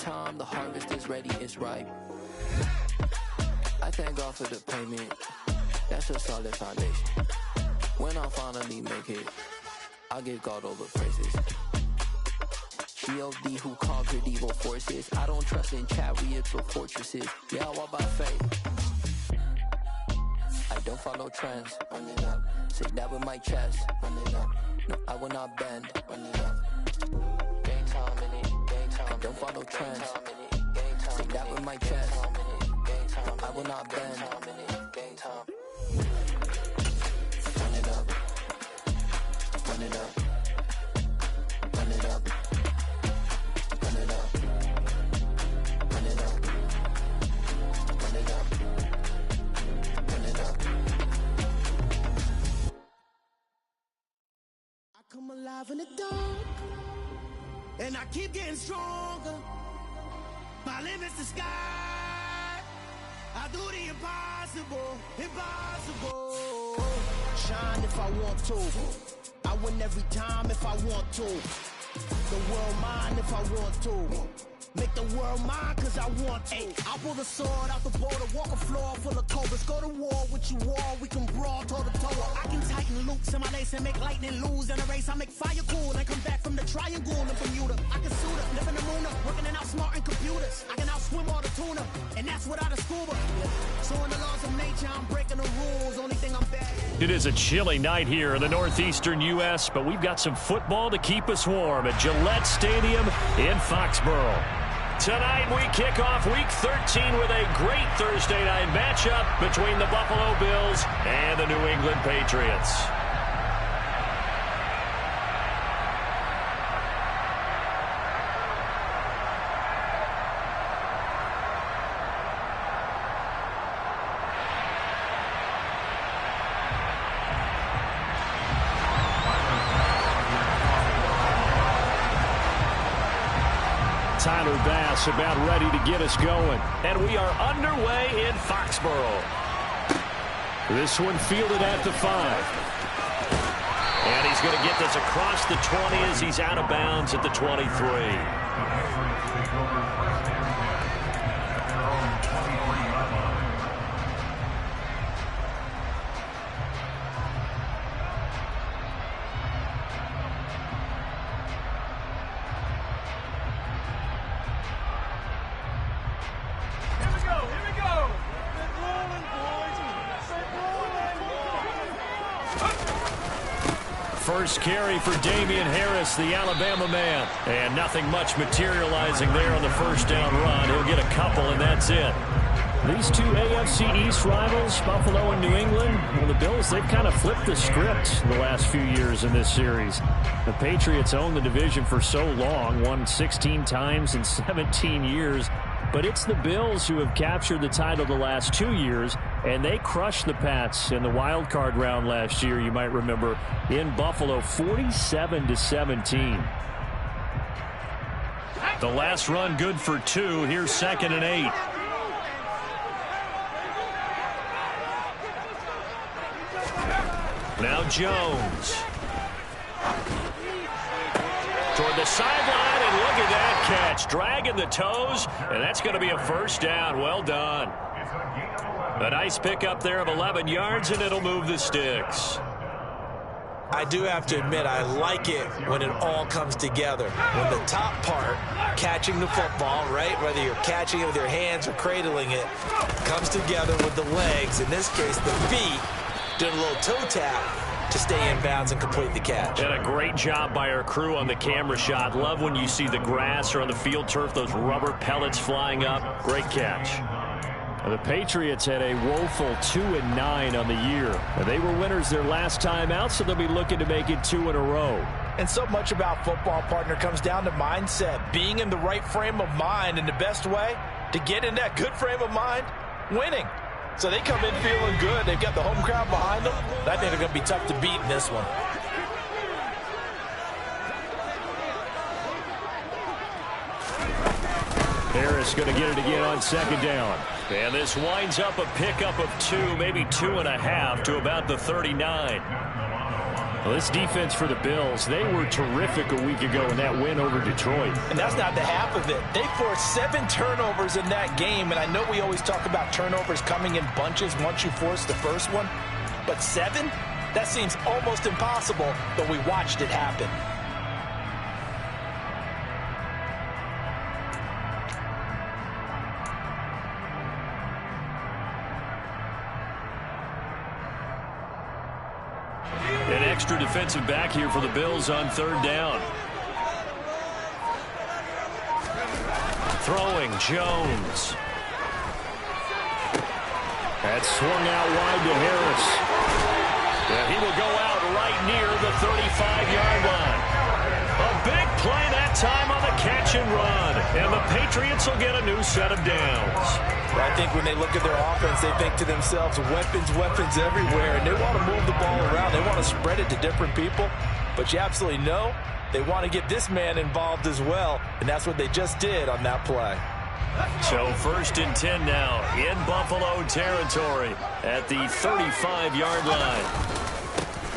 time the harvest is ready, it's ripe. I thank God for the payment. That's a solid foundation. When I finally make it, I give God all the praises. G.O.D. who conquered evil forces. I don't trust in chariots or fortresses. Yeah, I walk by faith. I don't follow trends. Run it up. Say that with my chest. Run it up. No, I will not bend. Run it up. Game time in it. Game time. I don't follow trends. Say that with my chest. No, I will not bend. Game time. Run it up. Run it up. Run it up. Run it up. Run it up. Run it up. Run it up. I come alive in the dark, and I keep getting stronger. My limit's the sky. I do the impossible, impossible. Shine if I want to. I win every time if I want to. The world mine if I want to. Make the world mine cause I want to. I'll pull the sword out the border, walk a floor full of cobras. Go to war with you all, we can brawl toe to toe. I can tighten loops in my lace and make lightning lose in a race. I make fire cool and come back from the triangle in Bermuda. I can suit up, live in the moon up, working and outsmarting computers. I can outswim all the tuna, and that's without a scuba. So in the laws of nature, I'm breaking the rules. Only thing I'm bad at. It is a chilly night here in the northeastern U.S., but we've got some football to keep us warm at Gillette Stadium in Foxborough. Tonight we kick off Week 13 with a great Thursday night matchup between the Buffalo Bills and the New England Patriots. Tyler Bass about ready to get us going. And we are underway in Foxborough. This one fielded at the 5. And he's going to get this across the 20 as he's out of bounds at the 23. First carry for Damian Harris, the Alabama man. And nothing much materializing there on the first down run. He'll get a couple, and that's it. These two AFC East rivals, Buffalo and New England, well, the Bills, they've kind of flipped the script the last few years in this series. The Patriots owned the division for so long, won 16 times in 17 years. But it's the Bills who have captured the title the last 2 years, and they crushed the Pats in the wild card round last year, you might remember, in Buffalo, 47-17. The last run good for 2. Here's 2nd and 8. Now Jones. Toward the sideline, and look at that catch. Dragging the toes, and that's going to be a first down. Well done. A nice pickup there of 11 yards, and it'll move the sticks. I do have to admit, I like it when it all comes together. When the top part, catching the football, right, whether you're catching it with your hands or cradling it, comes together with the legs. In this case, the feet, did a little toe tap to stay in bounds and complete the catch. And a great job by our crew on the camera shot. Love when you see the grass or on the field turf, those rubber pellets flying up. Great catch. The Patriots had a woeful 2-9 on the year. They were winners their last time out, so they'll be looking to make it 2 in a row. And so much about football, partner, comes down to mindset. Being in the right frame of mind, and the best way to get in that good frame of mind, winning. So they come in feeling good. They've got the home crowd behind them. I think they're going to be tough to beat in this one. Harris going to get it again on 2nd down. And this winds up a pickup of 2, maybe 2.5 to about the 39. Well, this defense for the Bills, they were terrific a week ago in that win over Detroit. And that's not the half of it. They forced 7 turnovers in that game, and I know we always talk about turnovers coming in bunches once you force the first one, but 7? That seems almost impossible, but we watched it happen. An extra defensive back here for the Bills on 3rd down. Throwing, Jones. That's swung out wide to Harris. And he will go out right near the 35-yard line. A big play that time on the catch and run. And the Patriots will get a new set of downs. Well, I think when they look at their offense, they think to themselves, weapons everywhere. And they want to move the ball around. They want to spread it to different people. But you absolutely know they want to get this man involved as well. And that's what they just did on that play. So 1st and 10 now in Buffalo territory at the 35-yard line.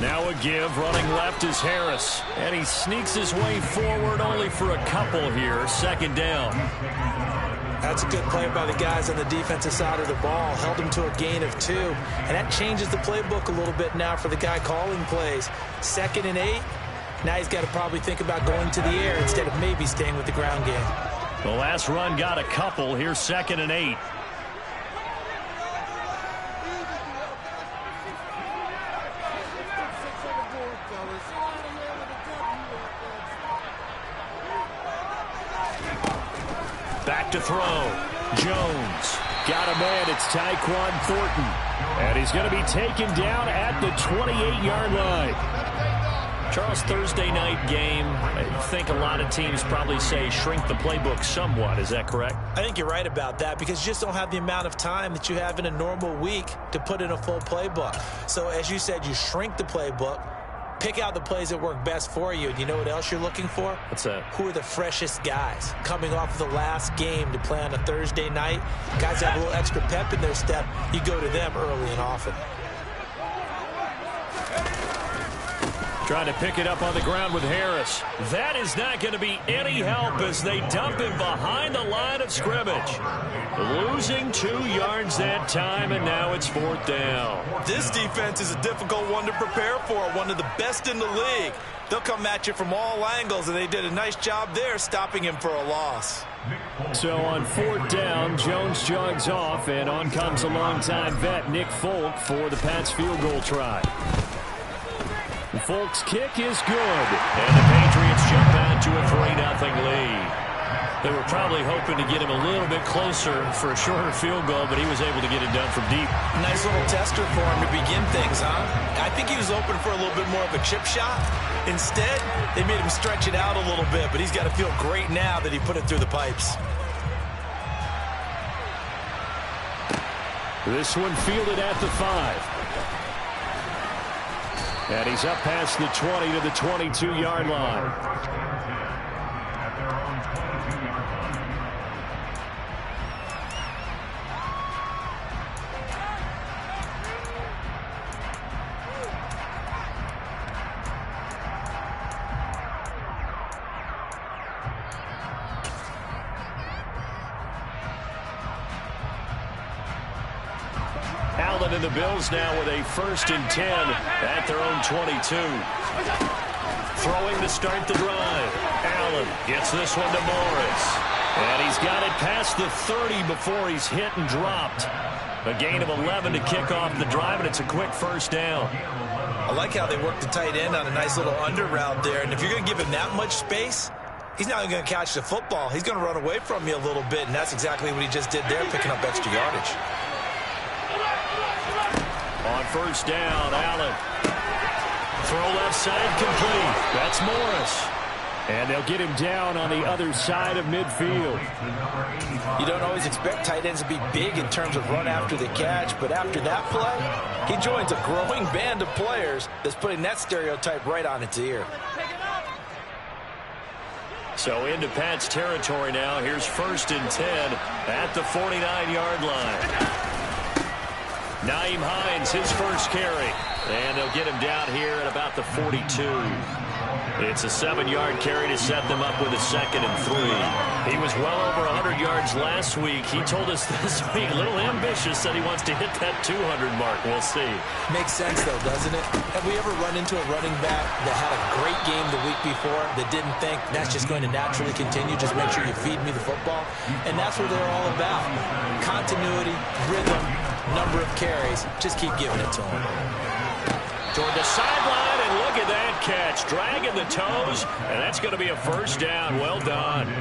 Now a give, running left is Harris. And he sneaks his way forward only for a couple here. 2nd down. That's a good play by the guys on the defensive side of the ball. Held him to a gain of 2. And that changes the playbook a little bit now for the guy calling plays. 2nd and 8. Now he's got to probably think about going to the air instead of maybe staying with the ground game. The last run got a couple. Here's 2nd and 8. Back to throw. Jones. Got a man. It's Tyquan Thornton. And he's going to be taken down at the 28-yard line. Charles, Thursday night game, I think a lot of teams probably say shrink the playbook somewhat. Is that correct? I think you're right about that because you just don't have the amount of time that you have in a normal week to put in a full playbook. So as you said, you shrink the playbook, pick out the plays that work best for you. And you know what else you're looking for? What's that? Who are the freshest guys coming off of the last game to play on a Thursday night? Guys that have a little extra pep in their step, you go to them early and often. Trying to pick it up on the ground with Harris. That is not going to be any help as they dump him behind the line of scrimmage. Losing 2 yards that time, and now it's 4th down. This defense is a difficult one to prepare for, one of the best in the league. They'll come at you from all angles, and they did a nice job there stopping him for a loss. So on 4th down, Jones jogs off, and on comes a longtime vet, Nick Folk, for the Pats field goal try. Folk's kick is good, and the Patriots jump out to a 3-0 lead. They were probably hoping to get him a little bit closer for a shorter field goal, but he was able to get it done from deep. Nice little tester for him to begin things, huh? I think he was open for a little bit more of a chip shot. Instead, they made him stretch it out a little bit, but he's got to feel great now that he put it through the pipes. This one fielded at the 5. And he's up past the 20 to the 22-yard line. Allen and the Bills now with a 1st and 10 at their own 22. Throwing to start the drive. Allen gets this one to Morris. And he's got it past the 30 before he's hit and dropped. A gain of 11 to kick off the drive, and it's a quick 1st down. I like how they work the tight end on a nice little under route there. And if you're going to give him that much space, he's not going to catch the football. He's going to run away from you a little bit, and that's exactly what he just did there, picking up extra yardage. On 1st down, Allen. Throw left side complete. That's Morris. And they'll get him down on the other side of midfield. You don't always expect tight ends to be big in terms of run after the catch, but after that play, he joins a growing band of players that's putting that stereotype right on its ear. So into Pats territory now. Here's 1st and 10 at the 49-yard line. Nyheim Hines, his first carry. And they'll get him down here at about the 42. It's a 7-yard carry to set them up with a 2nd and 3. He was well over 100 yards last week. He told us this week, a little ambitious, that he wants to hit that 200 mark. We'll see. Makes sense, though, doesn't it? Have we ever run into a running back that had a great game the week before that didn't think that's just going to naturally continue? Just make sure you feed me the football. And that's what they're all about. Continuity, rhythm, number of carries. Just keep giving it to him. Toward the sideline, and look at that catch. Dragging the toes, and that's going to be a first down. Well done.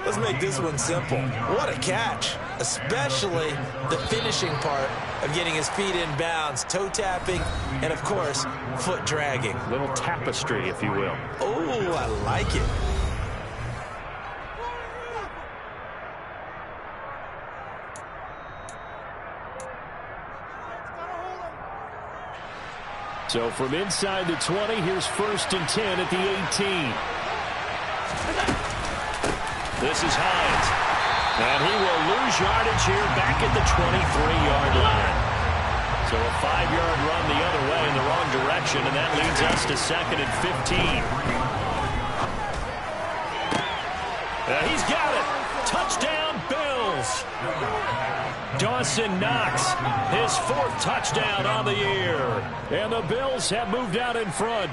Let's make this one simple. What a catch, especially the finishing part of getting his feet in bounds, toe tapping, and, of course, foot dragging. Little tapestry, if you will. Oh, I like it. So from inside the 20, here's 1st and 10 at the 18. This is Hines. And he will lose yardage here back at the 23-yard line. So a 5-yard run the other way in the wrong direction, and that leads us to 2nd and 15. He's got it. Touchdown, Bills. Dawson Knox, his 4th touchdown on the year. And the Bills have moved out in front.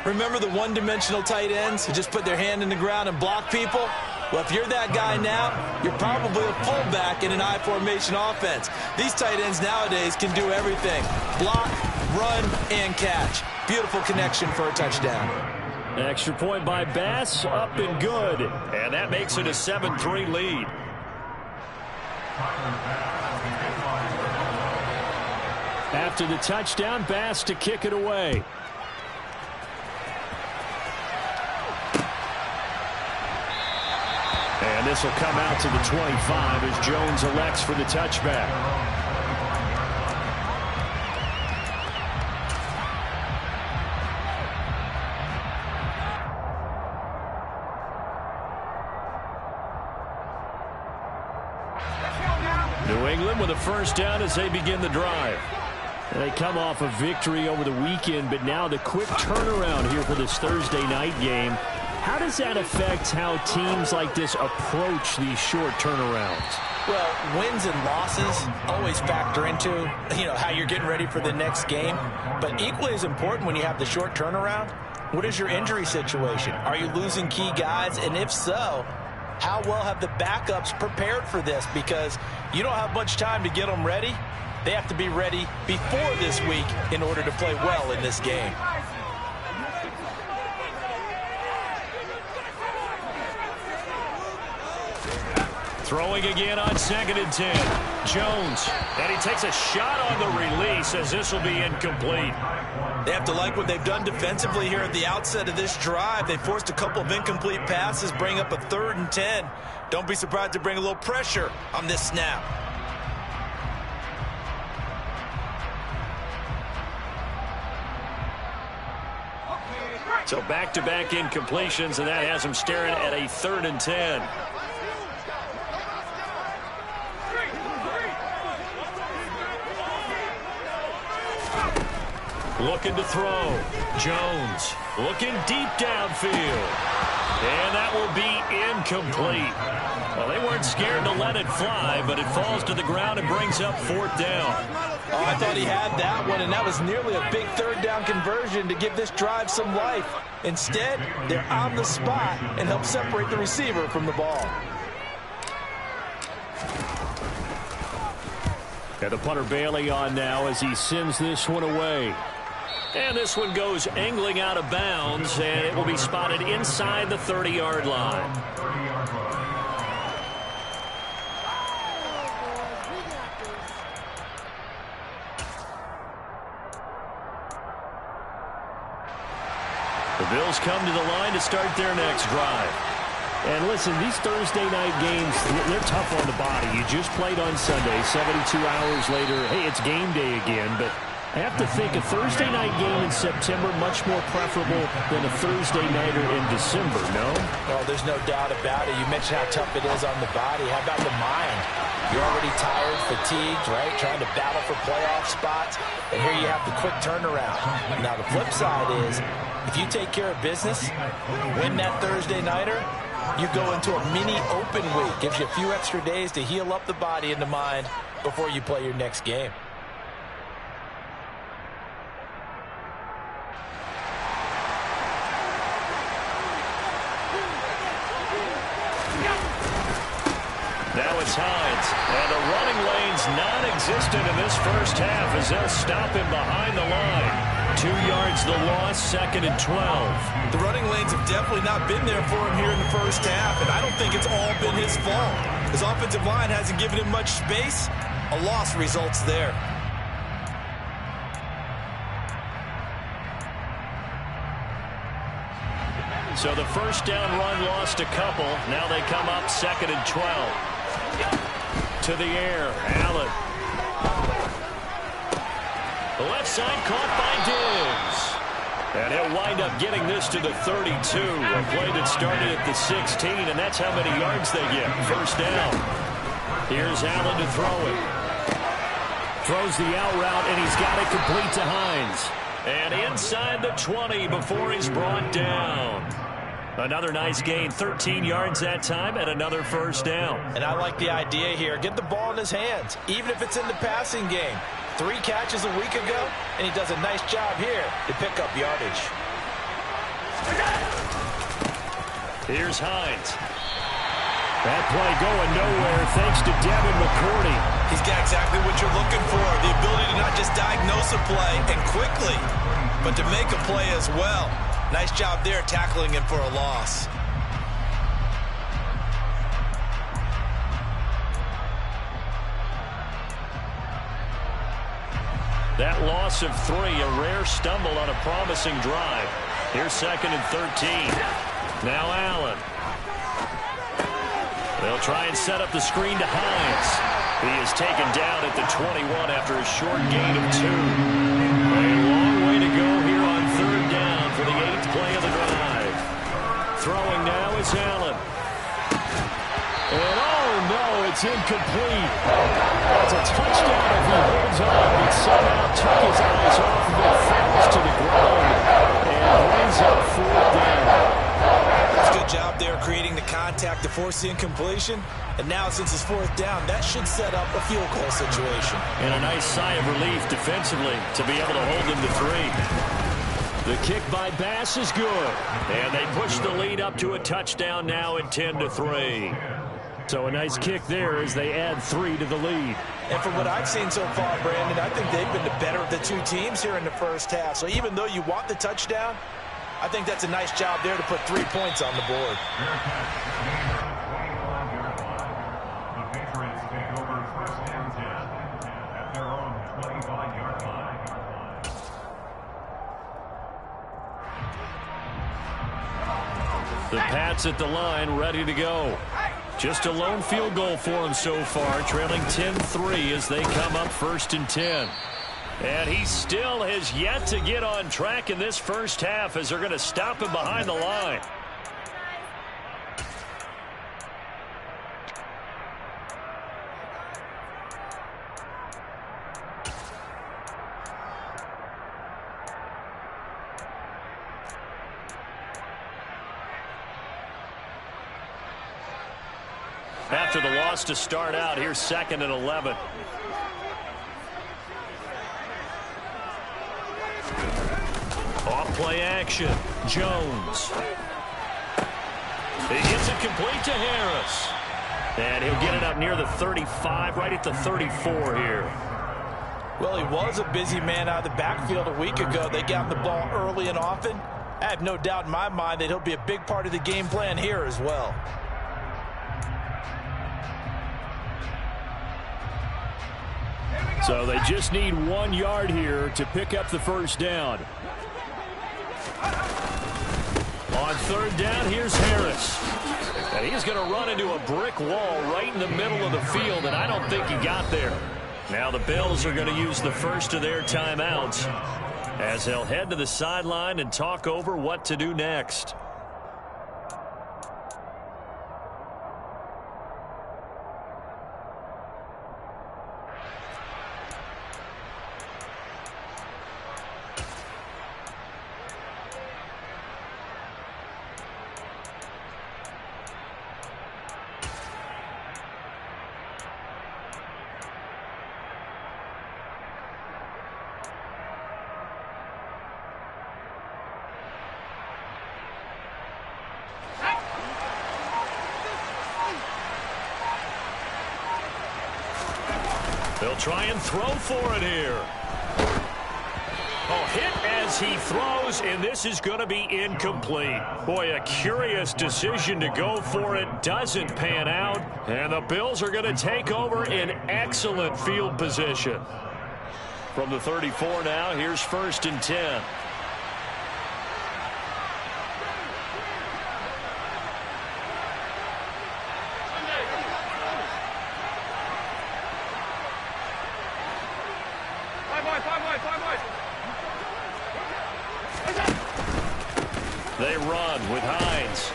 Remember the one-dimensional tight ends who just put their hand in the ground and block people? Well, if you're that guy now, you're probably a fullback in an I-formation offense. These tight ends nowadays can do everything. Block, run, and catch. Beautiful connection for a touchdown. Extra point by Bass, up and good. And that makes it a 7-3 lead. After the touchdown, Bass to kick it away. And this will come out to the 25 as Jones elects for the touchback. New England with a first down as they begin the drive. And they come off a victory over the weekend, but now the quick turnaround here for this Thursday night game. How does that affect how teams like this approach these short turnarounds? Well, wins and losses always factor into, how you're getting ready for the next game. But equally as important when you have the short turnaround, what is your injury situation? Are you losing key guys? And if so, how well have the backups prepared for this? Because you don't have much time to get them ready. They have to be ready before this week in order to play well in this game. Throwing again on 2nd and 10. Jones. And he takes a shot on the release as this will be incomplete. They have to like what they've done defensively here at the outset of this drive. They forced a couple of incomplete passes, bring up a 3rd and 10. Don't be surprised to bring a little pressure on this snap. So back-to-back incompletions, and that has them staring at a 3rd and 10. Looking to throw. Jones looking deep downfield. And that will be incomplete. Well, they weren't scared to let it fly, but it falls to the ground and brings up 4th down. Oh, I thought he had that one, and that was nearly a big 3rd down conversion to give this drive some life. Instead, they're on the spot and help separate the receiver from the ball. And the punter Bailey on now as he sends this one away. And this one goes angling out of bounds, and it will be spotted inside the 30-yard line. The Bills come to the line to start their next drive. And listen, these Thursday night games, they're tough on the body. You just played on Sunday, 72 hours later. Hey, it's game day again, but I have to think a Thursday night game in September much more preferable than a Thursday nighter in December, no? Well, there's no doubt about it. You mentioned how tough it is on the body. How about the mind? You're already tired, fatigued, right? Trying to battle for playoff spots. And here you have the quick turnaround. Now, the flip side is, if you take care of business, win that Thursday nighter, you go into a mini open week. Gives you a few extra days to heal up the body and the mind before you play your next game. Now it's Hines, and the running lane's non-existent in this first half as they'll stop him behind the line. 2 yards the loss, 2nd and 12. The running lanes have definitely not been there for him here in the first half, and I don't think it's all been his fault. His offensive line hasn't given him much space. A loss results there. So the first down run lost a couple. Now they come up 2nd and 12. To the air, Allen. The left side caught by Diggs. And he'll wind up getting this to the 32. A play that started at the 16, and that's how many yards they get. First down. Here's Allen to throw it. Throws the out route, and he's got it complete to Hines. And inside the 20 before he's brought down. Another nice gain, 13 yards that time, and another first down. And I like the idea here. Get the ball in his hands, even if it's in the passing game. 3 catches a week ago, and he does a nice job here to pick up yardage. Here's Hines. That play going nowhere thanks to Devin McCourty. He's got exactly what you're looking for, the ability to not just diagnose a play and quickly, but to make a play as well. Nice job there tackling him for a loss. That loss of 3, a rare stumble on a promising drive. Here's 2nd and 13. Now Allen. They'll try and set up the screen to Hines. He is taken down at the 21 after a short gain of 2. A long way to go here on 3rd down for the 8th play of the drive. Throwing now is Allen. And oh no, it's incomplete. It's a touchdown if he holds on, but somehow took his eyes off of it, falls to the ground, and brings up 4th down. That's a good job there creating the contact to force the incompletion. And now since it's 4th down, that should set up a field goal situation. And a nice sigh of relief defensively to be able to hold him to 3. The kick by Bass is good. And they push the lead up to a touchdown now at 10-3. So a nice kick there as they add 3 to the lead. And from what I've seen so far, Brandon, I think they've been the better of the 2 teams here in the first half. So even though you want the touchdown, I think that's a nice job there to put 3 points on the board. The Patriots take over 1st and 10 at their own 25-yard line. The Pats at the line, ready to go. Just a lone field goal for them so far, trailing 10-3 as they come up 1st and 10. And he still has yet to get on track in this first half as they're going to stop him behind the line. After the loss to start out, here's 2nd and 11. Off play action. Jones. He gets it complete to Harris. And he'll get it up near the 35, right at the 34 here. Well, he was a busy man out of the backfield a week ago. They got him the ball early and often. I have no doubt in my mind that he'll be a big part of the game plan here as well. So they just need 1 yard here to pick up the first down. On 3rd down, here's Harris. And he's going to run into a brick wall right in the middle of the field, and I don't think he got there. Now the Bills are going to use the first of their timeouts as they'll head to the sideline and talk over what to do next. They'll try and throw for it here. Oh, hit as he throws, and this is going to be incomplete. Boy, a curious decision to go for it. Doesn't pan out, and the Bills are going to take over in excellent field position. From the 34 now, here's 1st and 10. They run with Hines.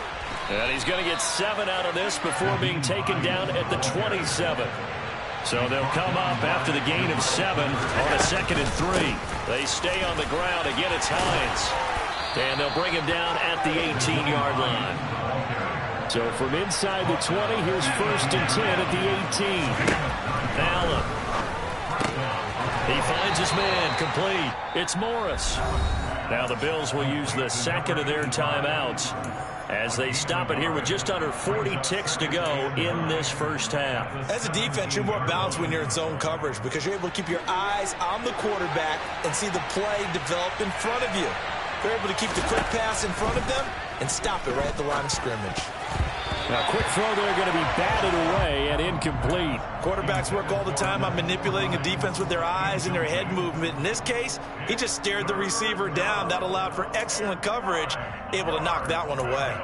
And he's going to get 7 out of this before being taken down at the 27. So they'll come up after the gain of 7 on a 2nd and 3. They stay on the ground. Again, it's Hines. And they'll bring him down at the 18-yard line. So from inside the 20, here's 1st and 10 at the 18. Allen. He finds his man, complete. It's Morris. Now the Bills will use the 2nd of their timeouts as they stop it here with just under 40 ticks to go in this first half. As a defense, you're more balanced when you're in zone coverage because you're able to keep your eyes on the quarterback and see the play develop in front of you. They're able to keep the quick pass in front of them and stop it right at the line of scrimmage. Now, quick throw there going to be batted away and incomplete. Quarterbacks work all the time on manipulating a defense with their eyes and their head movement. In this case, he just stared the receiver down. That allowed for excellent coverage, able to knock that one away.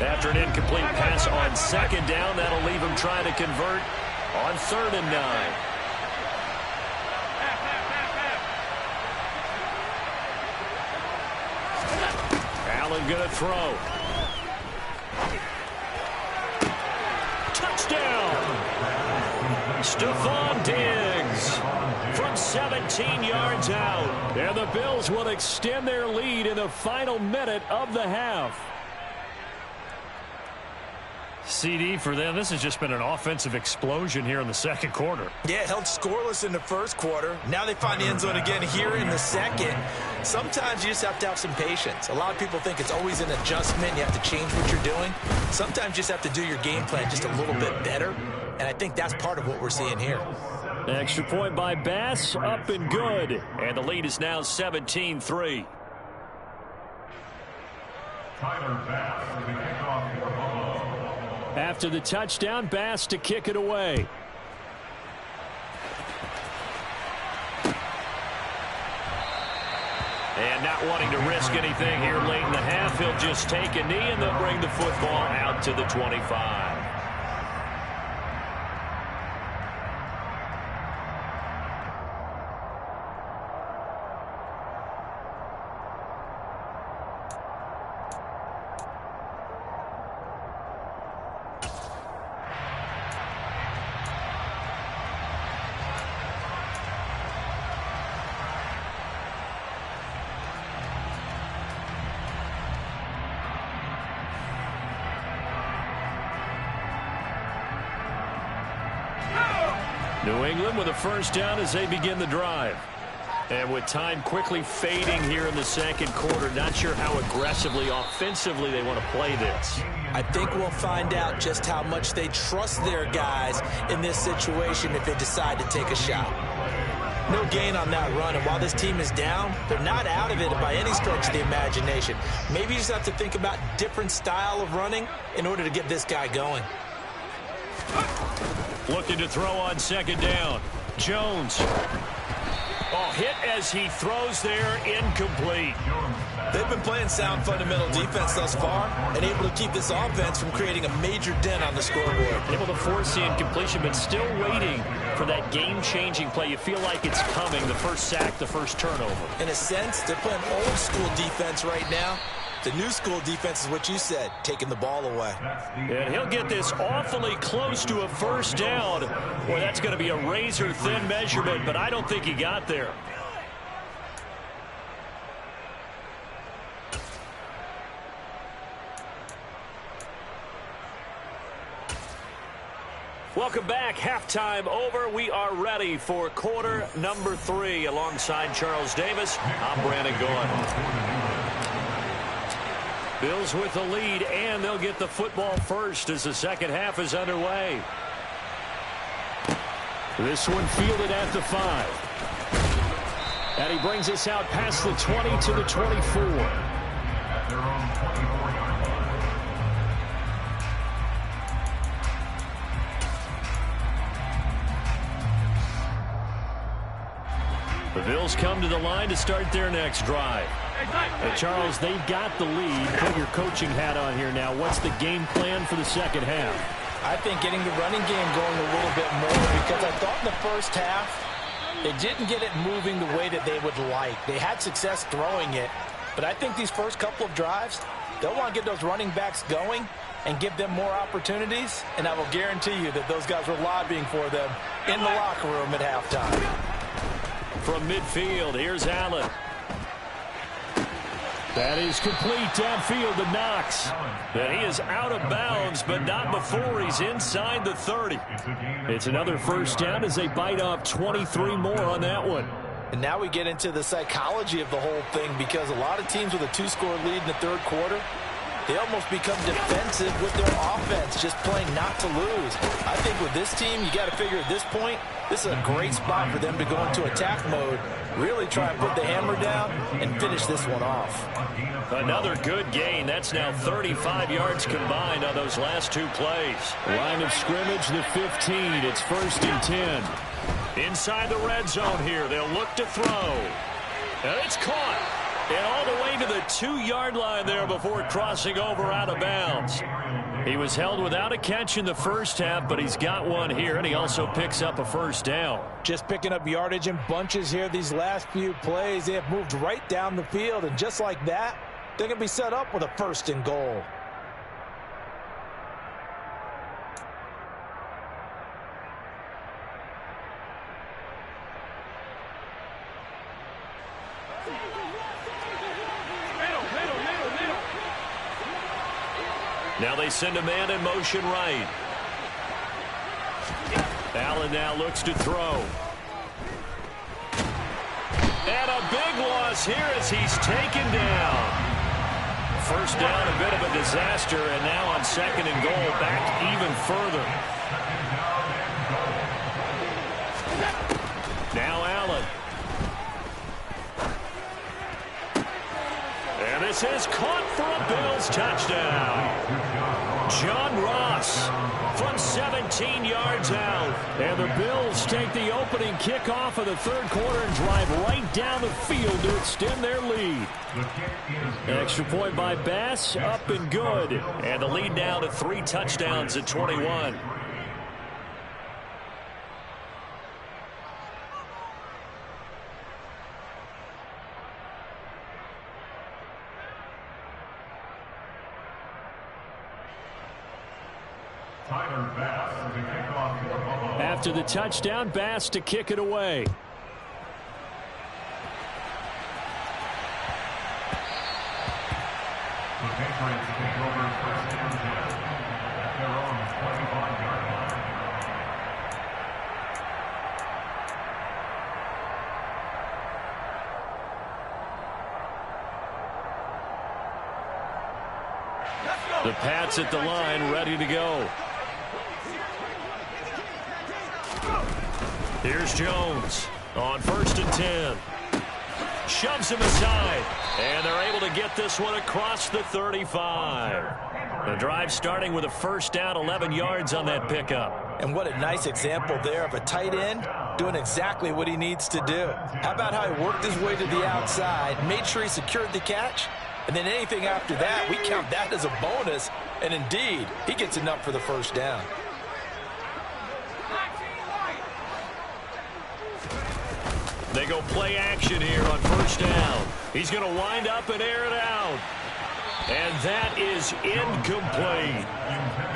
After an incomplete pass on 2nd down, that'll leave him trying to convert on 3rd and 9. Allen going to throw. Touchdown! Stephon Diggs from 17 yards out. And the Bills will extend their lead in the final minute of the half. CD for them. This has just been an offensive explosion here in the 2nd quarter. Yeah, held scoreless in the 1st quarter. Now they find the end zone again here in the 2nd. Sometimes you just have to have some patience. A lot of people think it's always an adjustment. You have to change what you're doing. Sometimes you just have to do your game plan just a little bit better. And I think that's part of what we're seeing here. Extra point by Bass, up and good. And the lead is now 17-3. Tyler Bass for the kickoff for Buffalo. After the touchdown, Bass to kick it away. And not wanting to risk anything here late in the half, he'll just take a knee and they'll bring the football out to the 25. New England with a 1st down as they begin the drive. And with time quickly fading here in the 2nd quarter, not sure how aggressively, offensively they want to play this. I think we'll find out just how much they trust their guys in this situation if they decide to take a shot. No gain on that run, and while this team is down, they're not out of it by any stretch of the imagination. Maybe you just have to think about different style of running in order to get this guy going. Looking to throw on 2nd down. Jones. Oh, hit as he throws there, incomplete. They've been playing sound fundamental defense thus far and able to keep this offense from creating a major dent on the scoreboard. Able to force the incompletion, but still waiting for that game-changing play. You feel like it's coming, the first sack, the first turnover. In a sense, they're playing old-school defense right now. The new school defense is what you said, taking the ball away. And he'll get this awfully close to a first down. Boy, that's going to be a razor-thin measurement, but I don't think he got there. Welcome back. Halftime over. We are ready for quarter number 3. Alongside Charles Davis, I'm Brandon Gaudin. Bills with the lead, and they'll get the football first as the second half is underway. This one fielded at the 5. And he brings us out past the 20 to the 24. At their own 24-yard line. The Bills come to the line to start their next drive. And Charles, they've got the lead. Put your coaching hat on here now. What's the game plan for the second half? I think getting the running game going a little bit more, because I thought in the first half they didn't get it moving the way that they would like. They had success throwing it, but I think these first couple of drives, they'll want to get those running backs going and give them more opportunities, and I will guarantee you that those guys were lobbying for them in the locker room at halftime. From midfield, here's Allen. That is complete downfield to Knox. And he is out of bounds, but not before he's inside the 30. It's another first down as they bite off 23 more on that one. And now we get into the psychology of the whole thing, because a lot of teams with a 2-score lead in the third quarter, they almost become defensive with their offense, just playing not to lose. I think with this team, you got to figure at this point, this is a great spot for them to go into attack mode, really try and put the hammer down and finish this one off. Another good gain. That's now 35 yards combined on those last 2 plays. Line of scrimmage, the 15. It's 1st and 10. Inside the red zone here. They'll look to throw. And it's caught. And all the way to the 2-yard line there before crossing over out of bounds. He was held without a catch in the first half, but he's got one here, and he also picks up a first down. Just picking up yardage in bunches here these last few plays. They have moved right down the field, and just like that, they're going to be set up with a 1st and goal. Now they send a man in motion right. Allen now looks to throw. And a big loss here as he's taken down. First down, a bit of a disaster, and now on 2nd and goal, back even further. Now Allen. And this is caught for a Bills touchdown. John Ross from 17 yards out. And the Bills take the opening kickoff of the third quarter and drive right down the field to extend their lead. Extra point by Bass, up and good. And the lead now to 3 touchdowns at 21. After the touchdown, Bass to kick it away. The Patriots take over 1st and 10 at their own 25-yard line. The Pats at the line, ready to go. Here's Jones on 1st and 10. Shoves him aside, and they're able to get this one across the 35. The drive starting with a first down, 11 yards on that pickup. And what a nice example there of a tight end doing exactly what he needs to do. How about how he worked his way to the outside, made sure he secured the catch, and then anything after that, we count that as a bonus. And indeed, he gets enough for the first down. They go play action here on first down. He's going to wind up and air it out. And that is incomplete.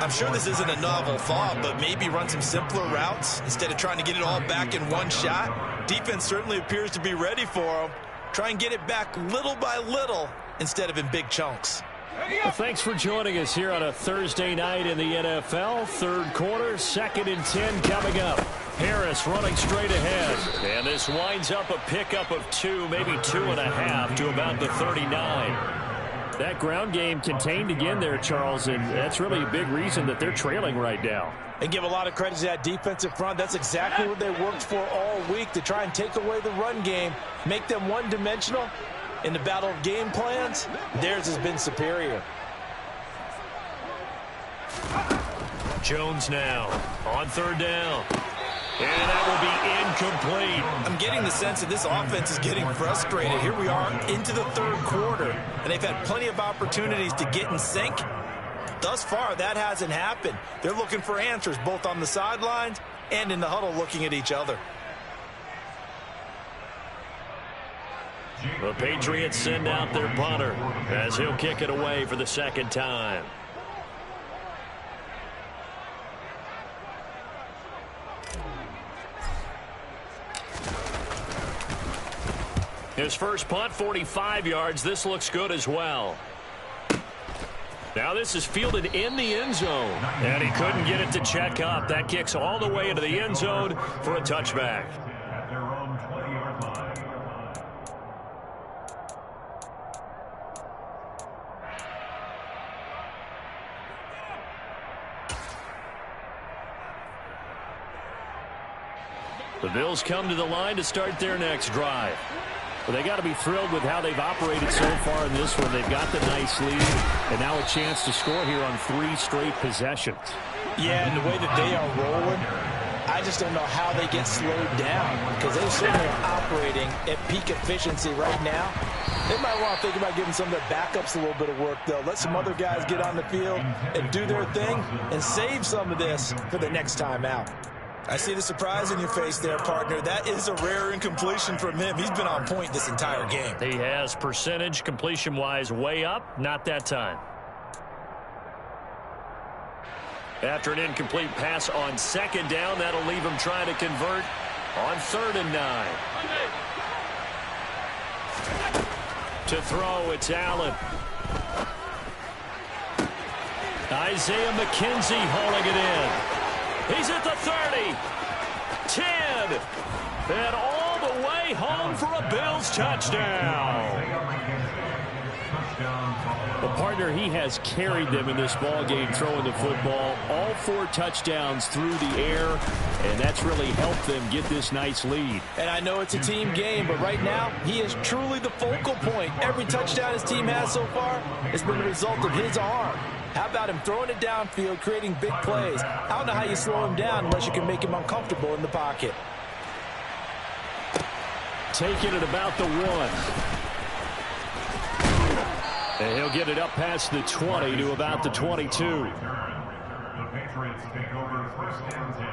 I'm sure this isn't a novel thought, but maybe run some simpler routes instead of trying to get it all back in one shot. Defense certainly appears to be ready for him. Try and get it back little by little instead of in big chunks. Well, thanks for joining us here on a Thursday night in the NFL. Third quarter, 2nd and 10 coming up. Harris running straight ahead. And this winds up a pickup of 2, maybe 2.5 to about the 39. That ground game contained again there, Charles, and that's really a big reason that they're trailing right now. And give a lot of credit to that defensive front. That's exactly what they worked for all week, to try and take away the run game, make them one-dimensional. In the battle of game plans, theirs has been superior. Jones now on third down. And that will be incomplete. I'm getting the sense that this offense is getting frustrated. Here we are into the third quarter, and they've had plenty of opportunities to get in sync. Thus far, that hasn't happened. They're looking for answers both on the sidelines and in the huddle looking at each other. The Patriots send out their punter as he'll kick it away for the second time. His first punt, 45 yards. This looks good as well. Now this is fielded in the end zone, and he couldn't get it to check up. That kicks all the way into the end zone for a touchback. At their own 20-yard line. The Bills come to the line to start their next drive. Well, they got to be thrilled with how they've operated so far in this one. They've got the nice lead, and now a chance to score here on 3 straight possessions. Yeah, and the way that they are rolling, I just don't know how they get slowed down, because they certainly are operating at peak efficiency right now. They might want to think about giving some of their backups a little bit of work, though. Let some other guys get on the field and do their thing and save some of this for the next time out. I see the surprise in your face there, partner. That is a rare incompletion from him. He's been on point this entire game. He has percentage completion-wise way up. Not that time. After an incomplete pass on second down, that'll leave him trying to convert on 3rd and 9. To throw, it's Allen. Isaiah McKenzie hauling it in. He's at the 30, 10, and all the way home for a Bills touchdown. The partner, he has carried them in this ball game throwing the football. All 4 touchdowns through the air, and that's really helped them get this nice lead. And I know it's a team game, but right now he is truly the focal point. Every touchdown his team has so far has been the result of his arm. How about him throwing it downfield, creating big plays? I don't know how you slow him down unless you can make him uncomfortable in the pocket. Taking it about the 1. And he'll get it up past the 20 to about the 22. The Patriots take over 1st and 10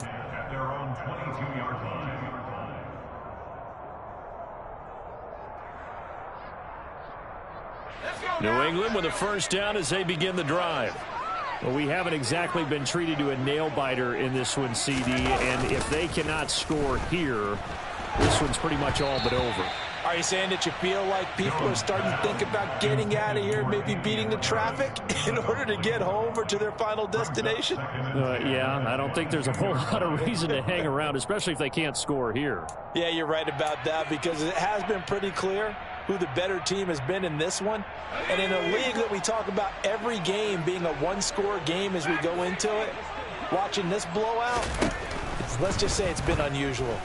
at their own 22-yard line. New England with a first down as they begin the drive. Well, we haven't exactly been treated to a nail-biter in this one, CD, and if they cannot score here, this one's pretty much all but over. Are you saying that you feel like people are starting to think about getting out of here, maybe beating the traffic in order to get home or to their final destination? Yeah, I don't think there's a whole lot of reason to hang around, especially if they can't score here. Yeah, you're right about that, because it has been pretty clear who the better team has been in this one. And in a league that we talk about every game being a one-score game as we go into it, watching this blowout, let's just say it's been unusual.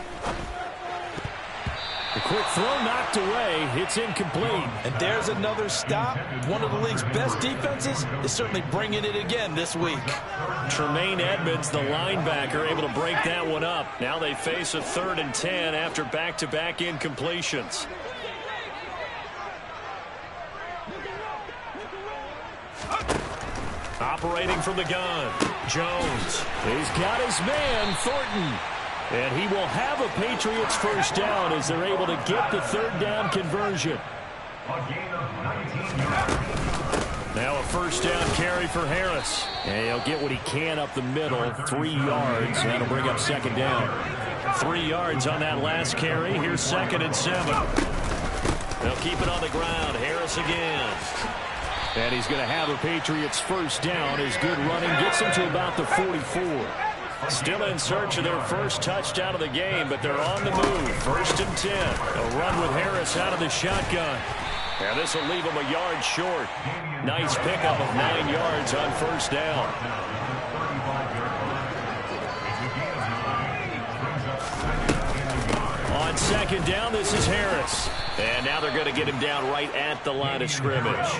The Quick throw knocked away. It's incomplete. And there's another stop. One of the league's best defenses is certainly bringing it again this week. Tremaine Edmonds, the linebacker, able to break that one up. Now they face a 3rd and 10 after back-to-back incompletions. Operating from the gun, Jones. He's got his man, Thornton. And he will have a Patriots first down as they're able to get the 3rd down conversion. Now a first down carry for Harris. And he'll get what he can up the middle, 3 yards. That'll bring up 2nd down. 3 yards on that last carry. Here's 2nd and 7. They'll keep it on the ground. Harris again. And he's going to have a Patriots first down. His good running gets him to about the 44. Still in search of their first touchdown of the game, but they're on the move. 1st and 10. A run with Harris out of the shotgun. And this will leave him a yard short. Nice pickup of 9 yards on first down. On 2nd down, this is Harris. And now they're going to get him down right at the line of scrimmage.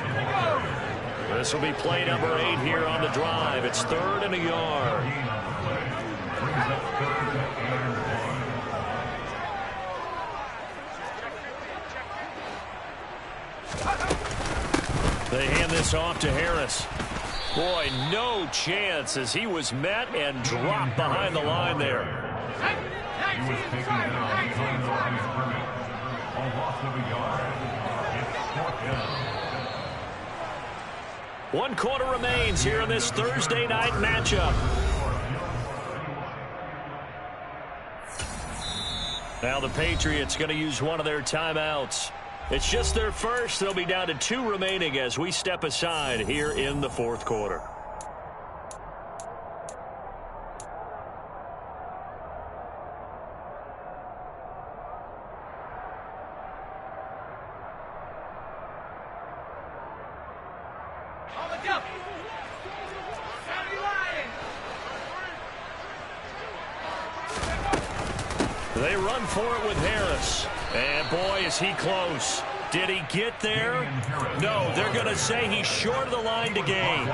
This will be play number 8 here on the drive. It's 3rd and a yard. They hand this off to Harris. Boy, no chance as he was met and dropped behind the line there. He was taken down behind the line of scrimmage. A loss of a yard. It's 4th down. 1 quarter remains here in this Thursday night matchup. Now the Patriots going to use one of their timeouts. It's just their first. They'll be down to 2 remaining as we step aside here in the 4th quarter. They run for it with Harris. And boy, is he close. Did he get there? No, they're going to say he's short of the line to gain.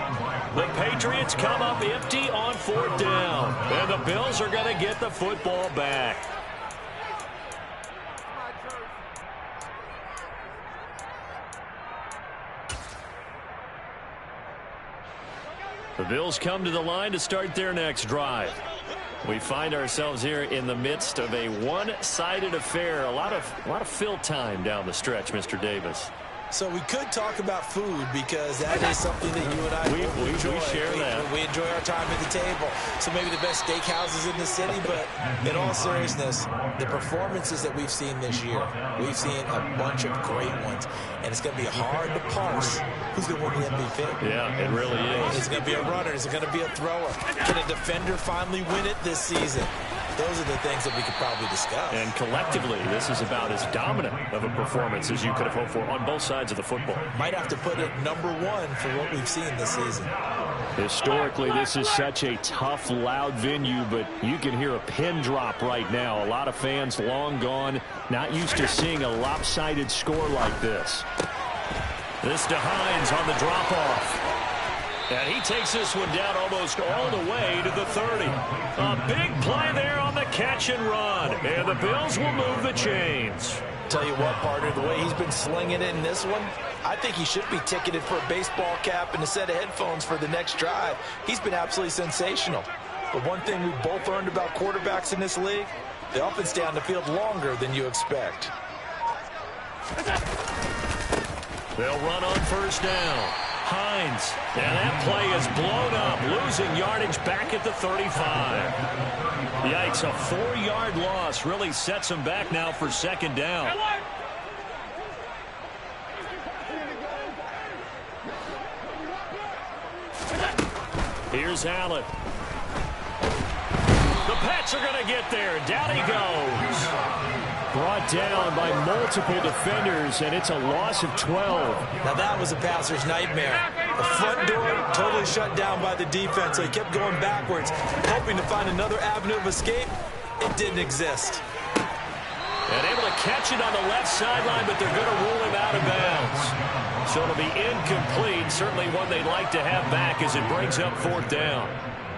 The Patriots come up empty on 4th down. And the Bills are going to get the football back. The Bills come to the line to start their next drive. We find ourselves here in the midst of a one-sided affair. A lot of fill time down the stretch, Mr. Davis. So we could talk about food because that is something that you and I enjoy. We share that. We enjoy our time at the table. So maybe the best steakhouses in the city, but in all seriousness, the performances that we've seen this year, we've seen a bunch of great ones, and it's going to be hard to parse who's going to win the MVP. Yeah, it really is. Is it going to be a runner? Is it going to be a thrower? Can a defender finally win it this season? Those are the things that we could probably discuss. And collectively, this is about as dominant of a performance as you could have hoped for on both sides of the football. Might have to put it #1 for what we've seen this season. Historically, this is such a tough, loud venue, but you can hear a pin drop right now. A lot of fans long gone, not used to seeing a lopsided score like this. This to Hines on the drop-off. And he takes this one down almost all the way to the 30. A big play there on the catch and run. And the Bills will move the chains. Tell you what, partner, the way he's been slinging it in this one, I think he should be ticketed for a baseball cap and a set of headphones for the next drive. He's been absolutely sensational. But one thing we've both learned about quarterbacks in this league, they often stay on the field longer than you expect. They'll run on first down. Hines, and that play is blown up, losing yardage back at the 35. Yikes, a 4-yard loss really sets him back now for 2nd down. Here's Allen. The Pats are going to get there. Down he goes. Brought down by multiple defenders, and it's a loss of 12. Now that was a passer's nightmare. The front door totally shut down by the defense, so he kept going backwards, hoping to find another avenue of escape. It didn't exist. And able to catch it on the left sideline, but they're going to rule him out of bounds. So it'll be incomplete. Certainly one they'd like to have back as it brings up 4th down.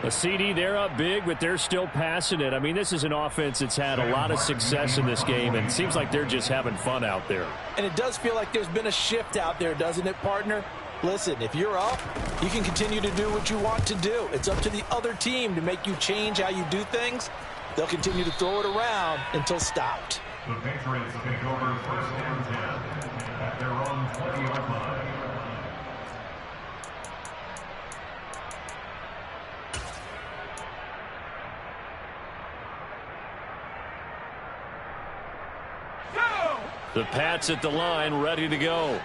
A CD, they're up big, but they're still passing it. I mean, this is an offense that's had a lot of success in this game, and it seems like they're just having fun out there. And it does feel like there's been a shift out there, doesn't it, partner? Listen, if you're up, you can continue to do what you want to do. It's up to the other team to make you change how you do things. They'll continue to throw it around until stopped. The Patriots take over 1st and 10 at their own 20-yard line. The Pats at the line, ready to go.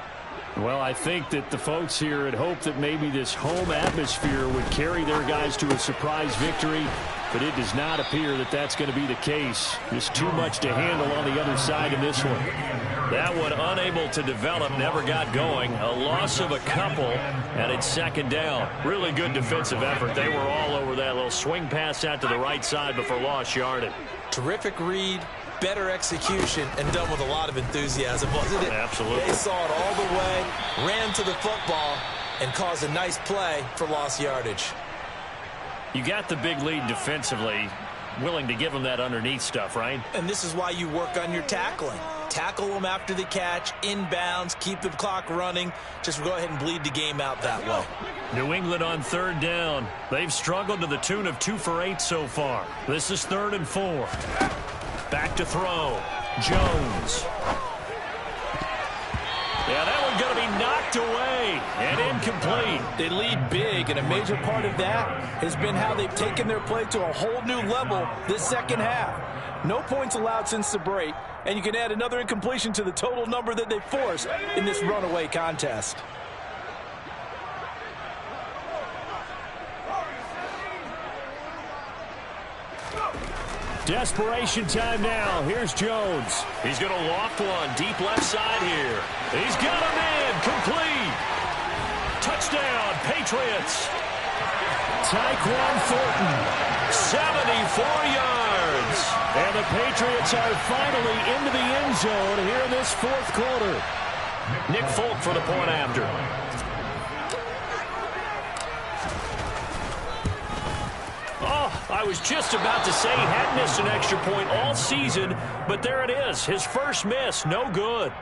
Well, I think that the folks here had hoped that maybe this home atmosphere would carry their guys to a surprise victory, but it does not appear that that's going to be the case. Just too much to handle on the other side in this one. That one unable to develop, never got going. A loss of a couple, and it's 2nd down. Really good defensive effort. They were all over that little swing pass out to the right side before lost yardage. Terrific read, better execution, and done with a lot of enthusiasm, wasn't it? Absolutely. They saw it all the way, ran to the football, and caused a nice play for lost yardage. You got the big lead defensively, willing to give them that underneath stuff, right? And this is why you work on your tackling. Tackle them after the catch, inbounds, keep the clock running. Just go ahead and bleed the game out that way. New England on 3rd down. They've struggled to the tune of 2 for 8 so far. This is 3rd and 4. Back to throw. Jones. Yeah, that one's going to be knocked away and incomplete. They lead big, and a major part of that has been how they've taken their play to a whole new level this 2nd half. No points allowed since the break, and you can add another incompletion to the total number that they forced in this runaway contest. Desperation time now. Here's Jones. He's going to loft one deep left side here. He's got him in. Complete. Touchdown, Patriots. Tyquan Thornton, 74 yards. And the Patriots are finally into the end zone here in this 4th quarter. Nick Folk for the point after. Oh, I was just about to say he had missed an extra point all season, but there it is. His first miss, no good.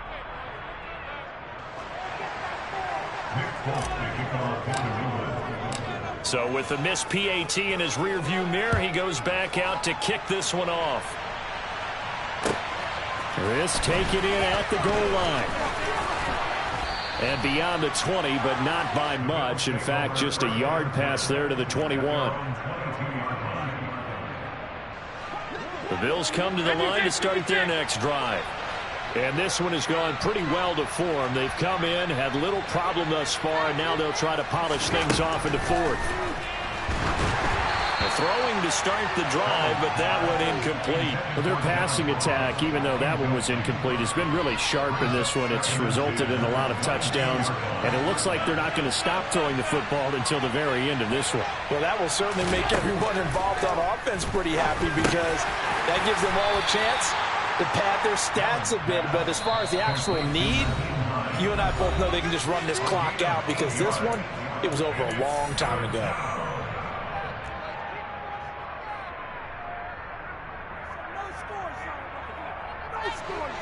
So with the missed PAT in his rearview mirror, he goes back out to kick this one off. This taken in at the goal line. And beyond the 20, but not by much. In fact, just a yard pass there to the 21. The Bills come to the line to start their next drive. And this one has gone pretty well to form. They've come in, had little problem thus far, and now they'll try to polish things off into 4th. Throwing to start the drive, but that one incomplete. Well, their passing attack, even though that one was incomplete, has been really sharp in this one. It's resulted in a lot of touchdowns, and it looks like they're not going to stop throwing the football until the very end of this one. Well, that will certainly make everyone involved on offense pretty happy, because that gives them all a chance to pad their stats a bit. But as far as the actual need, you and I both know they can just run this clock out, because this one, it was over a long time ago.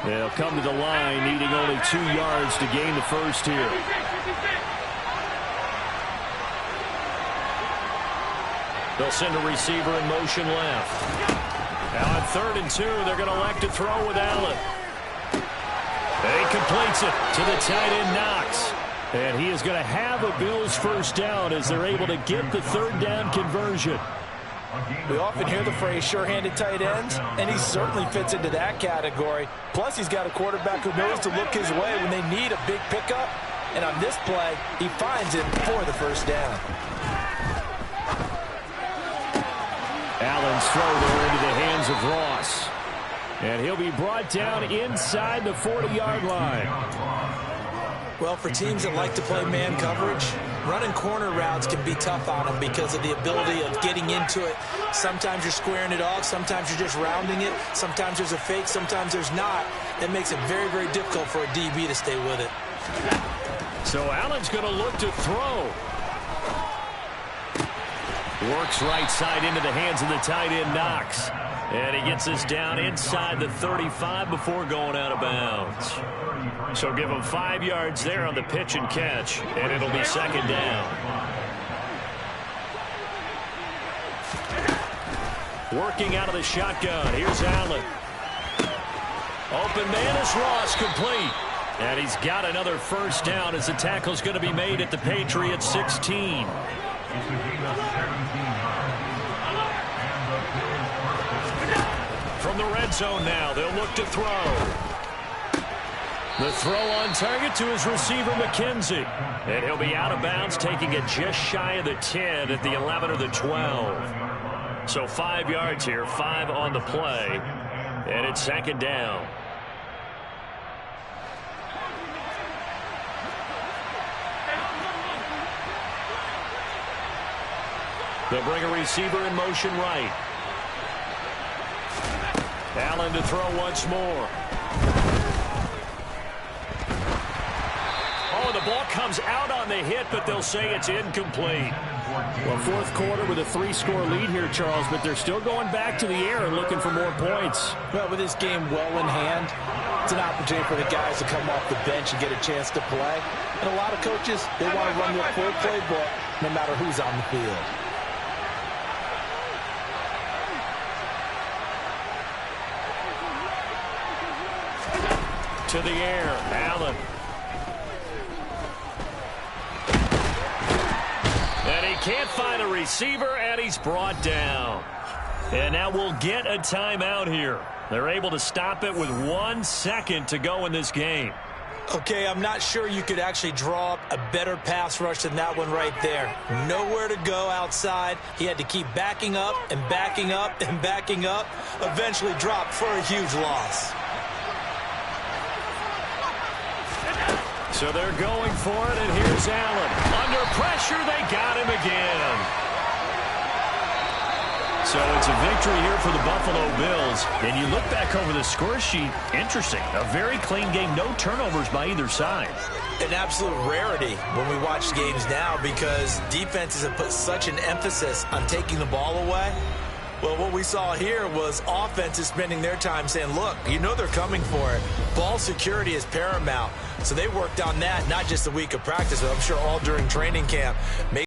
They'll come to the line, needing only 2 yards to gain the first here. They'll send a receiver in motion left. Now on 3rd and 2, they're going to elect to throw with Allen. He completes it to the tight end Knox. And he is going to have a Bills first down as they're able to get the 3rd down conversion. We often hear the phrase sure-handed tight ends, and he certainly fits into that category. Plus, he's got a quarterback who knows to look his way when they need a big pickup. And on this play, he finds it for the first down. Allen's throw there into the hands of Ross. And he'll be brought down inside the 40-yard line. Well, for teams that like to play man coverage, running corner routes can be tough on them because of the ability of getting into it. Sometimes you're squaring it off. Sometimes you're just rounding it. Sometimes there's a fake. Sometimes there's not. It makes it very, very difficult for a DB to stay with it. So Allen's going to look to throw. Works right side into the hands of the tight end, Knox. And he gets us down inside the 35 before going out of bounds. So give him 5 yards there on the pitch and catch, and it'll be second down. Working out of the shotgun. Here's Allen. Open man is Ross, complete. And he's got another first down as the tackle's going to be made at the Patriots 16. From the red zone now, they'll look to throw. The throw on target to his receiver, McKenzie. And he'll be out of bounds, taking it just shy of the 10 at the 11 or the 12. So 5 yards here, 5 on the play. And it's second down. They'll bring a receiver in motion right. Allen to throw once more. Oh, the ball comes out on the hit, but they'll say it's incomplete. Well, fourth quarter with a 3-score lead here, Charles, but they're still going back to the air and looking for more points. Well, with this game well in hand, it's an opportunity for the guys to come off the bench and get a chance to play. And a lot of coaches, they want to run their full playbook no matter who's on the field. To the air, Allen. And he can't find a receiver, and he's brought down. And now we'll get a timeout here. They're able to stop it with 1 second to go in this game. Okay, I'm not sure you could actually draw up a better pass rush than that one right there. Nowhere to go outside. He had to keep backing up and backing up and backing up. Eventually dropped for a huge loss. So they're going for it, and here's Allen. Under pressure, they got him again. So it's a victory here for the Buffalo Bills. And you look back over the score sheet, interesting. A very clean game, no turnovers by either side. An absolute rarity when we watch games now because defenses have put such an emphasis on taking the ball away. Well, what we saw here was offenses spending their time saying, look, you know they're coming for it. Ball security is paramount. So they worked on that, not just a week of practice, but I'm sure all during training camp.